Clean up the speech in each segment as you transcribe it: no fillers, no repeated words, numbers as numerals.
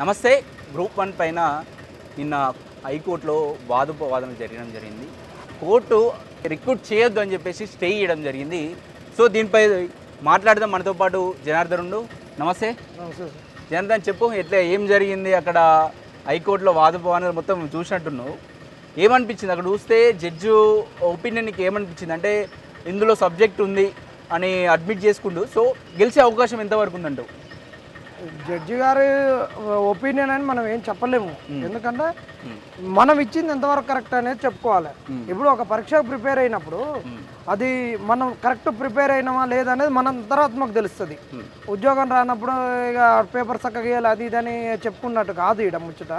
నమస్తే. గ్రూప్ 1 పైన నిన్న హైకోర్టులో వాదోపవాదనలు జరిగింది. కోర్టు రిక్రూట్ చేయొద్దు అని చెప్పేసి స్టే చేయడం జరిగింది. సో దీనిపై మాట్లాడదాం. మనతో పాటు జనార్దనుడు. నమస్తే. జనార్దన్, చెప్పు, ఎట్లా ఏం జరిగింది అక్కడ హైకోర్టులో వాదోపవాదనలు మొత్తం చూసినట్టున్నావు. ఏమనిపించింది అక్కడ చూస్తే? జడ్జు ఒపీనియన్కి ఏమనిపించింది అంటే ఇందులో సబ్జెక్ట్ ఉంది అని అడ్మిట్ చేసుకుంటూ, సో గెలిచే అవకాశం ఎంతవరకు ఉందంటావు? జడ్జి గారి ఒపీనియన్ అని మనం ఏం చెప్పలేము, ఎందుకంటే మనం ఇచ్చింది ఎంతవరకు కరెక్ట్ అనేది చెప్పుకోవాలి. ఇప్పుడు ఒక పరీక్షకు ప్రిపేర్ అయినప్పుడు అది మనం కరెక్ట్ ప్రిపేర్ అయినామా లేదనేది మన అంతరాత్మకు తెలుస్తుంది. ఉద్యోగం రానప్పుడు ఇక పేపర్ చక్కగా గీయాలి అది ఇదని చెప్పుకున్నట్టు కాదు. ఇక్కడ ముచ్చట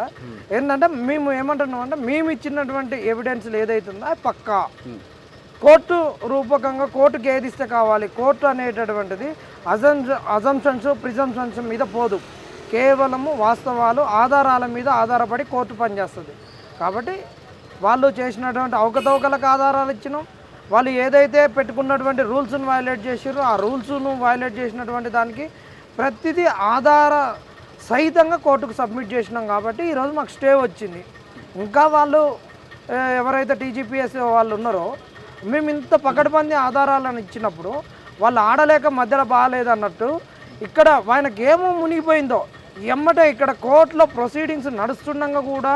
ఏంటంటే మేము ఏమంటున్నాం అంటే మేము ఇచ్చినటువంటి ఎవిడెన్స్లు ఏదైతుందో అది పక్కా కోర్టు రూపకంగా కోర్టుకి ఏది ఇస్తే కావాలి. కోర్టు అనేటటువంటిది అజంప్షన్స్ ప్రిజంప్షన్స్ మీద పోదు, కేవలము వాస్తవాలు ఆధారాల మీద ఆధారపడి కోర్టు పనిచేస్తుంది. కాబట్టి వాళ్ళు చేసినటువంటి అవకతవకలకు ఆధారాలు ఇచ్చినాం. వాళ్ళు ఏదైతే పెట్టుకున్నటువంటి రూల్స్ను వైలేట్ చేసారో ఆ రూల్స్ను వైలేట్ చేసినటువంటి దానికి ప్రతిదీ ఆధార సహితంగా కోర్టుకు సబ్మిట్ చేసినాం. కాబట్టి ఈరోజు మాకు స్టే వచ్చింది. ఇంకా వాళ్ళు ఎవరైతే టీజీపీఎస్ వాళ్ళు ఉన్నారో మేము ఇంత పకడ్బందీ ఆధారాలను ఇచ్చినప్పుడు వాళ్ళు ఆడలేక మధ్యలో బాగాలేదన్నట్టు ఇక్కడ ఆయనకి ఏమో మునిగిపోయిందో ఎమ్మటే ఇక్కడ కోర్టులో ప్రొసీడింగ్స్ నడుస్తుండగా కూడా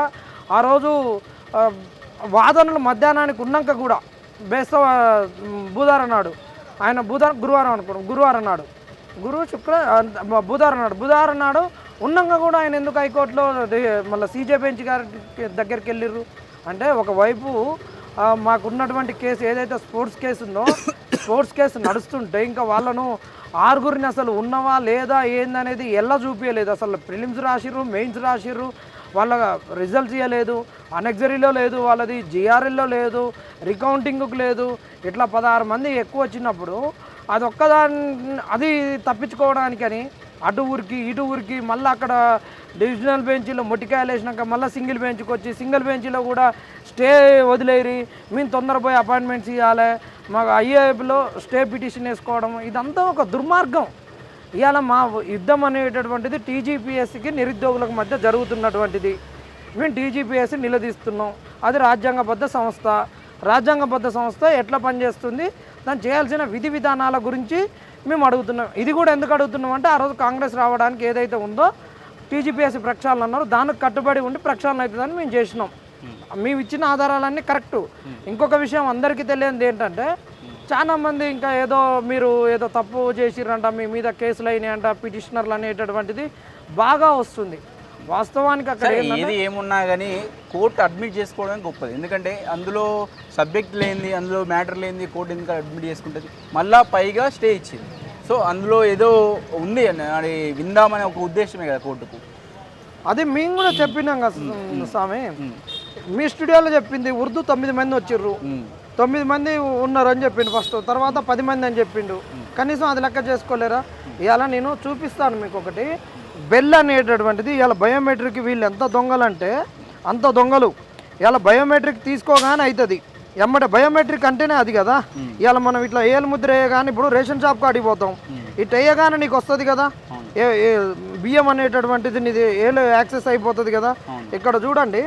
ఆ రోజు వాదనలు మధ్యాహ్నానికి ఉన్నాక కూడా బుధవారం నాడు ఆయన గురువారం నాడు బుధవారం నాడు ఉన్నాక కూడా ఆయన ఎందుకు హైకోర్టులో మళ్ళీ సీజే బెంచ్ గారి దగ్గరికి వెళ్ళిర్రు అంటే ఒకవైపు మాకున్నటువంటి కేసు ఏదైతే స్పోర్ట్స్ కేసు ఉందో స్పోర్ట్స్ కేసు నడుస్తుంటే ఇంకా వాళ్ళను ఆరుగురిని అసలు ఉన్నవా లేదా ఏందనేది ఎలా చూపించలేదు. అసలు ప్రిలిమ్స్ రాసిర్రు, మెయిన్స్ రాసిర్రు, వాళ్ళ రిజల్ట్స్ ఇవ్వలేదు, అనెక్సరీలో లేదు, వాళ్ళది జిఆర్ఎల్లో లేదు, రికౌంటింగ్కి లేదు. ఇట్లా 16 మంది ఎక్కువ వచ్చినప్పుడు అది తప్పించుకోవడానికని అటు ఊరికి ఇటు ఊరికి మళ్ళీ అక్కడ డివిజనల్ బెంచ్లో మొట్టికాయలు వేసినాక మళ్ళీ సింగిల్ బెంచ్కి వచ్చి సింగిల్ బెంచ్లో కూడా స్టే వదిలేరి మేము తొందరపోయి అపాయింట్మెంట్స్ ఇవ్వాలి, మాకు ఐఏఎఫ్లో స్టే పిటిషన్ వేసుకోవడం, ఇదంతా ఒక దుర్మార్గం. ఇవాళ మా యుద్ధం అనేటటువంటిది టీజీపీఎస్సికి నిరుద్యోగులకు మధ్య జరుగుతున్నటువంటిది. మేము టీజీపీఎస్సి నిలదీస్తున్నాం. అది రాజ్యాంగబద్ధ సంస్థ. రాజ్యాంగబద్ధ సంస్థ ఎట్లా పనిచేస్తుంది, దాన్ని చేయాల్సిన విధి విధానాల గురించి మేము అడుగుతున్నాం. ఇది కూడా ఎందుకు అడుగుతున్నాం అంటే ఆ రోజు కాంగ్రెస్ రావడానికి ఏదైతే ఉందో టీజీపీఎస్సీ ప్రక్షాళన అన్నారు, దానికి కట్టుబడి ఉండి ప్రక్షాళన అవుతుందని మేము చేసినాం. మేము ఇచ్చిన ఆధారాలన్నీ కరెక్టు. ఇంకొక విషయం అందరికీ తెలియనిది ఏంటంటే చాలామంది ఇంకా మీరు ఏదో తప్పు చేసిరంట, మీ మీద కేసులు అయినాయంట, పిటిషనర్లు అనేటటువంటిది బాగా వస్తుంది. వాస్తవానికి అక్కడ ఏది ఏమున్నా కానీ కోర్టు అడ్మిట్ చేసుకోవడం గొప్పది. ఎందుకంటే అందులో సబ్జెక్ట్ లేనిది, అందులో మ్యాటర్ లేనిది కోర్టు ఎందుకు అడ్మిట్ చేసుకుంటుంది? మళ్ళీ పైగా స్టే ఇచ్చింది. సో అందులో ఏదో ఉంది అని విందామనే ఒక ఉద్దేశమే కదా కోర్టుకు. అది మేము కూడా చెప్పినాం కదా స్వామి. మీ స్టూడియోలో చెప్పింది ఉర్దూ 9 మంది వచ్చిర్రు, 9 మంది ఉన్నారు అని చెప్పిండు ఫస్ట్, తర్వాత 10 మంది అని చెప్పిండు. కనీసం అది లెక్క చేసుకోలేరా? ఇవాళ నేను చూపిస్తాను మీకు ఒకటి. బెల్ అనేటటువంటిది ఇవాళ బయోమెట్రిక్ వీళ్ళు ఎంత దొంగలంటే అంత దొంగలు. ఇవాళ బయోమెట్రిక్ తీసుకోగానే అవుతుంది ఎమ్మటే. బయోమెట్రిక్ అంటేనే అది కదా. ఇవాళ మనం ఇట్లా ఏలు ముద్ర వేయగానే ఇప్పుడు రేషన్ షాప్ కాడికి పోతాం, ఇట్లా వేయగానే నీకు వస్తుంది కదా బియ్యం అనేటటువంటిది, నీది ఏలు యాక్సెస్ అయిపోతుంది కదా. ఇక్కడ చూడండి,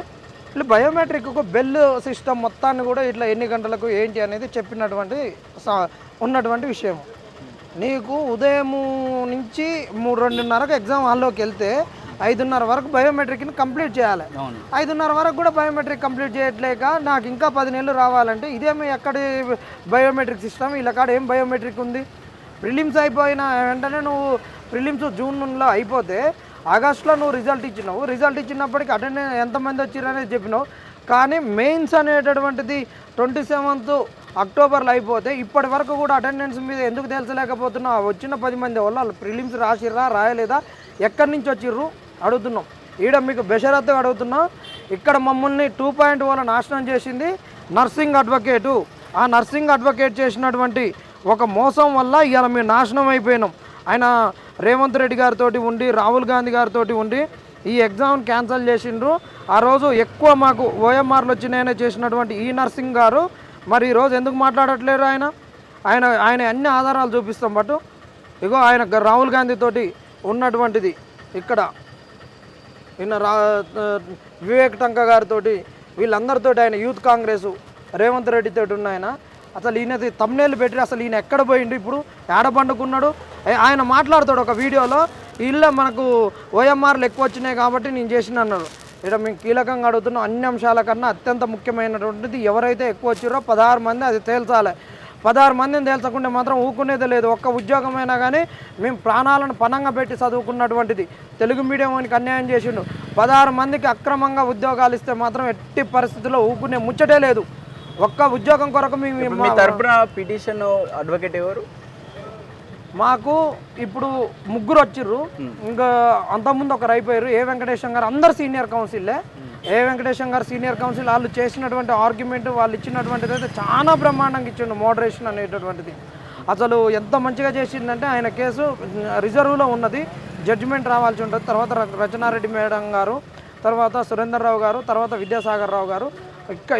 ఇట్లా బయోమెట్రిక్ ఒక బెల్ సిస్టమ్ మొత్తాన్ని కూడా ఇట్లా ఎన్ని గంటలకు ఏంటి అనేది చెప్పినటువంటి ఉన్నటువంటి విషయం. నీకు ఉదయం నుంచి 3-2:30కు ఎగ్జామ్ హాల్లోకి వెళ్తే 5:30 వరకు బయోమెట్రిక్ని కంప్లీట్ చేయాలి. 5:30 వరకు కూడా బయోమెట్రిక్ కంప్లీట్ చేయట్లేక నాకు ఇంకా 10 నెలలు రావాలంటే ఇదేమి ఎక్కడి బయోమెట్రిక్ సిస్టమ్? వీళ్ళ కాడ ఏం బయోమెట్రిక్ ఉంది? ప్రిలిమ్స్ అయిపోయిన వెంటనే నువ్వు ప్రిలిమ్స్ జూన్లో అయిపోతే ఆగస్టులో నువ్వు రిజల్ట్ ఇచ్చినావు. రిజల్ట్ ఇచ్చినప్పటికీ అటెండెన్స్ ఎంతమంది వచ్చారు అనేది చెప్పినావు. కానీ మెయిన్స్ అనేటటువంటిది 27th అక్టోబర్లో అయిపోతే ఇప్పటి వరకు కూడా అటెండెన్స్ మీద ఎందుకు తెలుసలేకపోతున్నావు? వచ్చిన 10 మంది వాళ్ళు ప్రిలిమ్స్ రాసిర్రా రాయలేదా, ఎక్కడి నుంచి వచ్చిర్రు అడుగుతున్నాం. ఈడ మీకు బెషరత్తుగా అడుగుతున్నాం. ఇక్కడ మమ్మల్ని 2.0 నాశనం చేసింది నర్సింగ్ అడ్వకేటు. ఆ నర్సింగ్ అడ్వకేట్ చేసినటువంటి ఒక మోసం వల్ల ఇవాళ మేము నాశనం అయిపోయినాం. ఆయన రేవంత్ రెడ్డి గారితో ఉండి, రాహుల్ గాంధీ గారితో ఉండి ఈ ఎగ్జామ్ క్యాన్సిల్ చేసిండ్రు. ఆ రోజు ఎక్కువ మాకు ఓఎంఆర్లు వచ్చినాయనే చేసినటువంటి ఈ నర్సింగ్ గారు మరి ఈరోజు ఎందుకు మాట్లాడట్లేరు? ఆయన అన్ని ఆధారాలు చూపిస్తాం. బట్ ఇగో ఆయన రాహుల్ గాంధీ తోటి ఉన్నటువంటిది ఇక్కడ నిన్న వివేక్ టంక గారితో వీళ్ళందరితో ఆయన యూత్ కాంగ్రెస్ రేవంత్ రెడ్డితో ఉన్న ఆయన అసలు ఈయనది తమ్నేలు పెట్టి అసలు ఈయన ఎక్కడ పోయిండు, ఇప్పుడు ఏడబండుకున్నాడు. ఆయన మాట్లాడతాడు ఒక వీడియోలో, వీళ్ళే మనకు ఓఎంఆర్లు ఎక్కువ వచ్చినాయి కాబట్టి నేను చేసిన అన్నాడు. ఇక్కడ మేము కీలకంగా అడుగుతున్నాం, అన్ని అంశాల కన్నా అత్యంత ముఖ్యమైనటువంటిది ఎవరైతే ఎక్కువ వచ్చారో 16 మంది అది తేల్చాలి. 16 మందిని తేల్చకుంటే మాత్రం ఊకునేది లేదు. ఒక్క ఉద్యోగమైనా కానీ మేము ప్రాణాలను పణంగా పెట్టి చదువుకున్నటువంటిది. తెలుగు మీడియం వానికి అన్యాయం చేసిండు. 16 మందికి అక్రమంగా ఉద్యోగాలు ఇస్తే మాత్రం ఎట్టి పరిస్థితుల్లో ఊకునే ముచ్చటే లేదు. ఒక్క ఉద్యోగం కొరకు మీ తరపున పిటిషన్ అడ్వకేట్ ఎవరు? మాకు ఇప్పుడు 3 వచ్చిర్రు, ఇంకా అంతకుముందు ఒకరు అయిపోయారు. ఏ వెంకటేశం గారు అందరు సీనియర్ కౌన్సిల్లే. ఏ వెంకటేశం గారు సీనియర్ కౌన్సిల్ వాళ్ళు చేసినటువంటి ఆర్గ్యుమెంట్, వాళ్ళు ఇచ్చినటువంటిది అయితే చాలా బ్రహ్మాండంగా ఇచ్చిండు. మోడరేషన్ అనేటటువంటిది అసలు ఎంత మంచిగా చేసిందంటే, ఆయన కేసు రిజర్వ్లో ఉన్నది, జడ్జిమెంట్ రావాల్సి ఉంటుంది. తర్వాత రచనారెడ్డి మేడం గారు, తర్వాత సురేందర్ రావు గారు, తర్వాత విద్యాసాగర్ రావు గారు,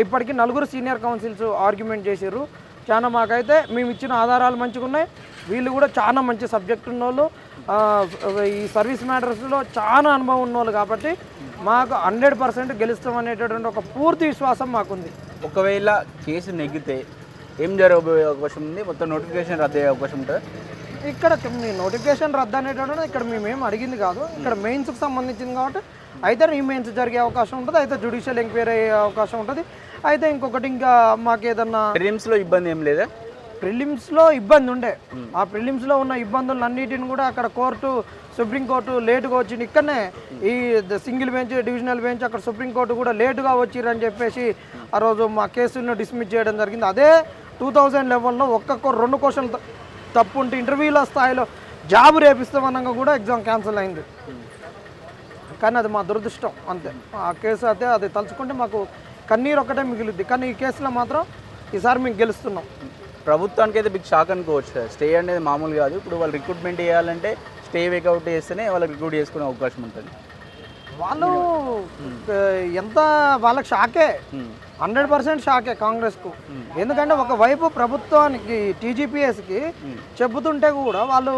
ఇప్పటికీ 4 సీనియర్ కౌన్సిల్స్ ఆర్గ్యుమెంట్ చేశారు. చాలా మాకైతే మేము ఇచ్చిన ఆధారాలు మంచిగా ఉన్నాయి. వీళ్ళు కూడా చాలా మంచి సబ్జెక్ట్ ఉన్నోళ్ళు, ఈ సర్వీస్ మ్యాటర్స్లో చాలా అనుభవం ఉన్నోళ్ళు కాబట్టి మాకు 100% గెలుస్తామనేటటువంటి ఒక పూర్తి విశ్వాసం మాకుంది. ఒకవేళ కేసు నెగ్గితే ఏం జరగబోయే అవకాశం ఉంది? మొత్తం నోటిఫికేషన్ రద్దు అయ్యే అవకాశం ఉంటుంది. ఇక్కడ నోటిఫికేషన్ రద్దు అనేటటువంటి ఇక్కడ మేమేం అడిగింది కాదు. ఇక్కడ మెయిన్స్కి సంబంధించింది కాబట్టి అయితే రీమెయిన్స్ జరిగే అవకాశం ఉంటుంది, అయితే జ్యుడిషియల్ ఎంక్వైరీ అయ్యే అవకాశం ఉంటుంది. అయితే ఇంకొకటి ఇంకా మాకేదన్నా ప్రిలిమ్స్లో ఇబ్బంది ఏం లేదా? ప్రిలిమ్స్లో ఇబ్బంది ఉండే. ఆ ప్రిలిమ్స్లో ఉన్న ఇబ్బందులన్నిటిని కూడా అక్కడ కోర్టు, సుప్రీంకోర్టు లేటుగా వచ్చింది. ఇక్కడనే ఈ సింగిల్ బెంచ్, డివిజనల్ బెంచ్, అక్కడ సుప్రీంకోర్టు కూడా లేటుగా వచ్చిరని చెప్పేసి ఆ రోజు మా కేసులను డిస్మిస్ చేయడం జరిగింది. అదే 2011లో 2 క్వశ్చన్లు తప్పు ఉంటే ఇంటర్వ్యూల స్థాయిలో జాబు రేపిస్తామనగా కూడా ఎగ్జామ్ క్యాన్సిల్ అయింది. కానీ అది మా దురదృష్టం అంతే. ఆ కేసు అయితే అది తలుచుకుంటే మాకు కన్నీరు ఒక్కటే మిగిలిద్ది. కానీ ఈ కేసులో మాత్రం ఈసారి మేము గెలుస్తున్నాం. ప్రభుత్వానికి అయితే బిగ్ షాక్ అనుకోవచ్చు కదా. స్టే అనేది మామూలు కాదు. ఇప్పుడు వాళ్ళు రిక్రూట్మెంట్ చేయాలంటే స్టే వేకౌట్ చేస్తేనే వాళ్ళకి రిక్రూట్ చేసుకునే అవకాశం ఉంటుంది. వాళ్ళు ఎంత వాళ్ళకి షాకే, 100% షాకే కాంగ్రెస్కు. ఎందుకంటే ఒకవైపు ప్రభుత్వానికి టీజీపీఎస్కి చెబుతుంటే కూడా వాళ్ళు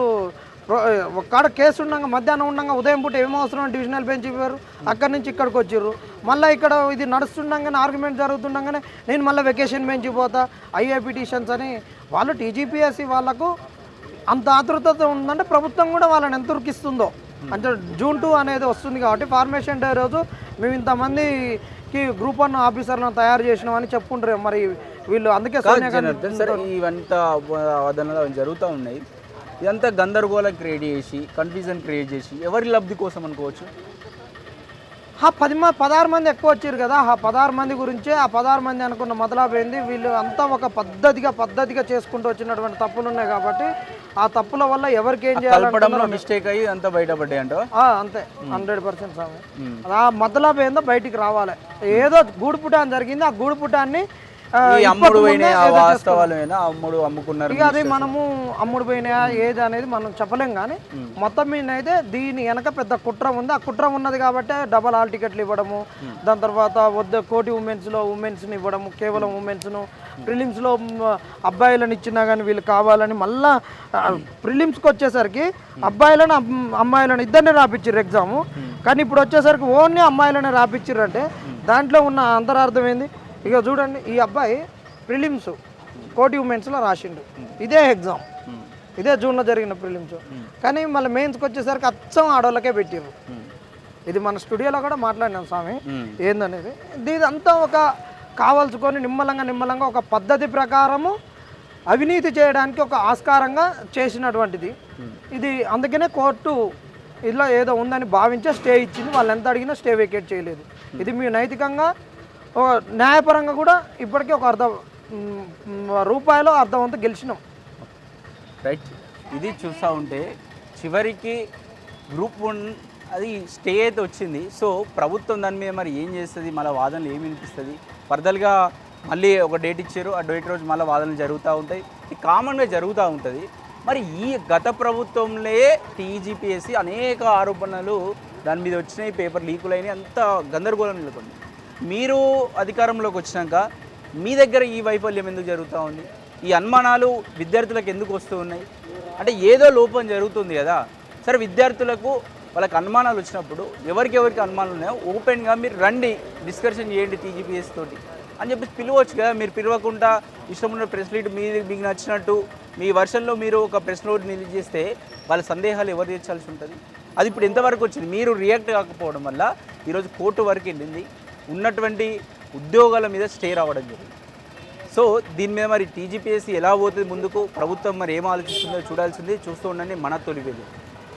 ఒక్కడ కేసు ఉండగా మధ్యాహ్నం ఉండగా ఉదయం పూట ఏమవసరం డివిజనల్ బెంచ్ ఇవ్వరు, అక్కడి నుంచి ఇక్కడికి వచ్చిర్రు. మళ్ళీ ఇక్కడ ఇది నడుస్తుండగానే ఆర్గ్యుమెంట్ జరుగుతుండగానే నేను మళ్ళీ వెకేషన్ బెంచ్ పోతా, ఐఏ పిటిషన్స్ అని వాళ్ళు టీజీపీఎస్సీ వాళ్ళకు అంత ఆతృతత ఉందంటే ప్రభుత్వం కూడా వాళ్ళని ఎంత ఉరికిస్తుందో. అంటే June 2 అనేది వస్తుంది కాబట్టి ఫార్మేషన్ డే రోజు మేము ఇంతమందికి గ్రూప్ 1 ఆఫీసర్లను తయారు చేసినామని చెప్పుకుంటారు. మరి వీళ్ళు అందుకే సరే ఇవంతా వాదనలు జరుగుతూ ఉన్నాయి. ఇదంతా గందరగోళం క్రియేట్ చేసి, కన్ఫ్యూజన్ క్రియేట్ చేసి ఎవరి లబ్ధి కోసం అనుకోవచ్చు? 16 మంది ఎక్కువ వచ్చారు కదా, ఆ 16 మంది గురించే. ఆ 16 మంది అనుకున్న మొదలైపోయింది. వీళ్ళు అంతా ఒక పద్ధతిగా చేసుకుంటూ వచ్చినటువంటి తప్పులు ఉన్నాయి కాబట్టి ఆ తప్పుల వల్ల ఎవరికి ఏం చేయాలి మిస్టేక్ అయ్యి అంతా బయటపడ్డాయి అంట. అంతే 100% స్వామి. ఆ మొదలైపోయిందో ఏందో బయటికి రావాలి. ఏదో గూడుపుటాన్ని జరిగింది, ఆ గూడుపుటాన్ని అమ్ముకున్నారు. ఇక అది మనము అమ్ముడు పోయినా ఏది అనేది మనం చెప్పలేం. కానీ మొత్తం మీద అయితే దీని వెనక పెద్ద కుట్ర ఉంది. ఆ కుట్ర ఉన్నది కాబట్టి డబల్ హాల్ టికెట్లు ఇవ్వడము, దాని తర్వాత కోటి ఉమెన్స్ని ఇవ్వడము, కేవలం ఉమెన్స్ను. ప్రిలిమ్స్లో అబ్బాయిలను ఇచ్చినా కానీ వీళ్ళు కావాలని మళ్ళా ప్రిలిమ్స్కి వచ్చేసరికి అబ్బాయిలను అమ్మాయిలను ఇద్దరిని రాపిచ్చిర్రు ఎగ్జాము. కానీ ఇప్పుడు వచ్చేసరికి ఓన్లీ అమ్మాయిలనే రాపిచ్చిర్రు. అంటే దాంట్లో ఉన్న అంతరార్థం ఏంది? ఇక చూడండి, ఈ అబ్బాయి ప్రిలిమ్స్ కోటి ఉమెన్స్లో రాసిండు, ఇదే ఎగ్జామ్, ఇదే జూన్లో జరిగిన ప్రిలిమ్స్. కానీ మళ్ళీ మెయిన్స్కి వచ్చేసరికి అచ్చం ఆడవాళ్ళకే పెట్టిర్రు. ఇది మన స్టూడియోలో కూడా మాట్లాడినాం స్వామి ఏందనేది. ఇదంతా ఒక కావాల్సుకొని నిమ్మలంగా ఒక పద్ధతి ప్రకారము అవినీతి చేయడానికి ఒక ఆస్కారంగా చేసినటువంటిది ఇది. అందుకనే కోర్టు ఇలా ఏదో ఉందని భావించే స్టే ఇచ్చింది. వాళ్ళు ఎంత అడిగినా స్టే వేకేట్ చేయలేదు. ఇది మీ నైతికంగా న్యాయపరంగా కూడా ఇప్పటికీ ఒక రూపాయలో అర్ధవంతు గెలిచినాం. రైట్. ఇది చూస్తూ ఉంటే చివరికి గ్రూప్ 1 అది స్టే అయితే వచ్చింది. సో ప్రభుత్వం దాని మీద మరి ఏం చేస్తుంది, మళ్ళీ వాదనలు ఏమి వినిపిస్తుంది? ఫర్దర్గా మళ్ళీ ఒక డేట్ ఇచ్చారు, ఆ డేట్ రోజు మళ్ళీ వాదనలు జరుగుతూ ఉంటాయి. ఇది కామన్గా జరుగుతూ ఉంటుంది. మరి ఈ గత ప్రభుత్వంలో టీజీపీఎస్సీ అనేక ఆరోపణలు దాని మీద వచ్చినాయి, పేపర్ లీకులైనవి, అంత గందరగోళం నెలకొంది. మీరు అధికారంలోకి వచ్చినాక మీ దగ్గర ఈ వైఫల్యం ఎందుకు జరుగుతూ ఉంది? ఈ అనుమానాలు విద్యార్థులకు ఎందుకు వస్తూ ఉన్నాయి? అంటే ఏదో లోపం జరుగుతుంది కదా. సరే, విద్యార్థులకు వాళ్ళకి అనుమానాలు వచ్చినప్పుడు ఎవరికి అనుమానాలు ఉన్నాయో ఓపెన్గా మీరు రండి, డిస్కషన్ చేయండి టీజీపీఎస్ తోటి అని చెప్పేసి పిలవచ్చు కదా. మీరు పిలవకుండా ఇష్టం ఉన్న ప్రెస్ మీట్ మీకు నచ్చినట్టు మీ వర్షన్లో మీరు ఒక ప్రెస్ నోట్ రిలీజ్ చేస్తే వాళ్ళ సందేహాలు ఎవరు తీర్చాల్సి ఉంటుంది? అది ఇప్పుడు ఎంతవరకు వచ్చింది? మీరు రియాక్ట్ కాకపోవడం వల్ల ఈరోజు కోర్టు వరకు వెళ్ళింది, ఉన్నటువంటి ఉద్యోగాల మీద స్టే రావడం జరిగింది. సో దీని మీద మరి టీజీపీఎస్సీ ఎలా పోతుంది ముందుకు, ప్రభుత్వం మరి ఏం ఆలోచిస్తుందో చూడాల్సింది. చూస్తూ ఉండండి మన తొలి వెలుగు.